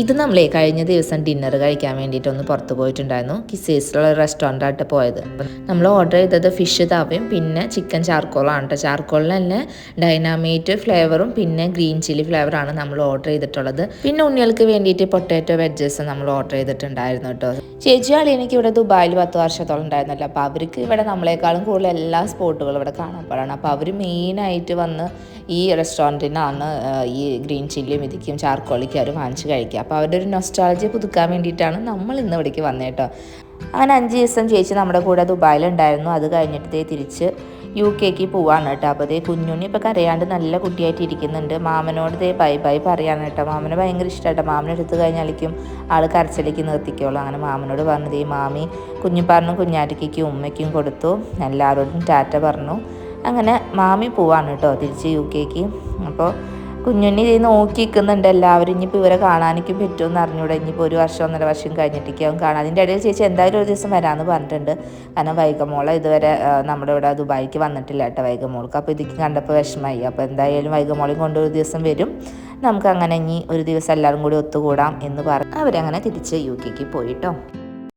ഇത് നമ്മളെ കഴിഞ്ഞ ദിവസം ഡിന്നർ കഴിക്കാൻ വേണ്ടിയിട്ടൊന്ന് പുറത്ത് പോയിട്ടുണ്ടായിരുന്നു. കിസേസിലുള്ള റെസ്റ്റോറൻ്റായിട്ട് പോയത്. നമ്മൾ ഓർഡർ ചെയ്തത് ഫിഷ് തവയും പിന്നെ ചിക്കൻ ചാർക്കോളാണ് കേട്ടോ. ചാർക്കോളിന് തന്നെ ഡൈനാമൈറ്റ് ഫ്ലേവറും പിന്നെ ഗ്രീൻ ചില്ലി ഫ്ലേവറാണ് നമ്മൾ ഓർഡർ ചെയ്തിട്ടുള്ളത്. പിന്നെ ഉണ്ണികൾക്ക് വേണ്ടിയിട്ട് പൊട്ടാറ്റോ വെഡ്ജസ് നമ്മൾ ഓർഡർ ചെയ്തിട്ടുണ്ടായിരുന്നു കേട്ടോ. ചേച്ചി അളിയനിക്ക് ഇവിടെ ദുബായിൽ 10 വർഷത്തോളം ഉണ്ടായിരുന്നല്ലോ. അപ്പോൾ അവർക്ക് ഇവിടെ നമ്മളെക്കാളും കൂടുതൽ എല്ലാ സ്പോട്ടുകളും ഇവിടെ കാണപ്പെടാണ്. അപ്പോൾ അവർ മെയിനായിട്ട് വന്ന് ഈ റെസ്റ്റോറൻറ്റിനാണ് ഈ ഗ്രീൻ ചില്ലിയും ഇതിക്കും ചാർക്കോളിക്കും അവർ വാങ്ങിച്ച് കഴിക്കുക. അപ്പോൾ അവരുടെ ഒരു നൊസ്റ്റാൾജി പുതുക്കാൻ വേണ്ടിയിട്ടാണ് നമ്മൾ ഇന്ന് ഇവിടേക്ക് വന്നത് കേട്ടോ. അങ്ങനെ 5 ദിവസം ചേച്ചി നമ്മുടെ കൂടെ ദുബായിലുണ്ടായിരുന്നു. അത് കഴിഞ്ഞിട്ട് തിരിച്ച് UK പോവാണ് കേട്ടോ. അപ്പോൾ കുഞ്ഞുണ്ണി ഇപ്പോൾ കരയാണ്ട് നല്ല കുട്ടിയായിട്ട് ഇരിക്കുന്നുണ്ട്. മാമനോട് ബൈ ബൈ പറയാണ് കേട്ടോ. മാമന് ഭയങ്കര ഇഷ്ടമായിട്ടോ. മാമനെ എടുത്ത് കഴിഞ്ഞാലേക്കും ആൾ കരച്ചിലേക്ക് നിർത്തിക്കോളൂ. അങ്ങനെ മാമനോട് പറഞ്ഞു മാമി കുഞ്ഞിപ്പാറിനും കുഞ്ഞാറ്റയ്ക്കും ഉമ്മയ്ക്കും കൊടുത്തു. എല്ലാവരോടും ടാറ്റ പറഞ്ഞു. അങ്ങനെ മാമി പോവാണ് കേട്ടോ തിരിച്ച് UK. അപ്പോൾ കുഞ്ഞുണ്ണി നോക്കി നിൽക്കുന്നുണ്ട് എല്ലാവരും. ഇനിയിപ്പോൾ ഇവരെ കാണാനൊക്കെ പറ്റുമെന്ന് അറിഞ്ഞൂടെ. ഇനിയിപ്പോൾ 1 വർഷം 1.5 വർഷം കഴിഞ്ഞിട്ടേക്കും കാണാം. അതിൻ്റെ ഇടയിൽ ചേച്ചി എന്തായാലും ഒരു ദിവസം വരാമെന്ന് പറഞ്ഞിട്ടുണ്ട്. കാരണം വൈഗമോളെ ഇതുവരെ നമ്മുടെ ഇവിടെ ദുബായിക്ക് വന്നിട്ടില്ല കേട്ടോ വൈഗമോൾക്ക്. അപ്പോൾ ഇതിക്ക് കണ്ടപ്പോൾ വിഷമമായി. അപ്പോൾ എന്തായാലും വൈഗമോളെയും കൊണ്ട് ഒരു ദിവസം വരും. നമുക്ക് അങ്ങനെ ഇനി ഒരു ദിവസം എല്ലാവരും കൂടി ഒത്തുകൂടാം എന്ന് പറഞ്ഞ് അവരങ്ങനെ തിരിച്ച് UK പോയി കേട്ടോ.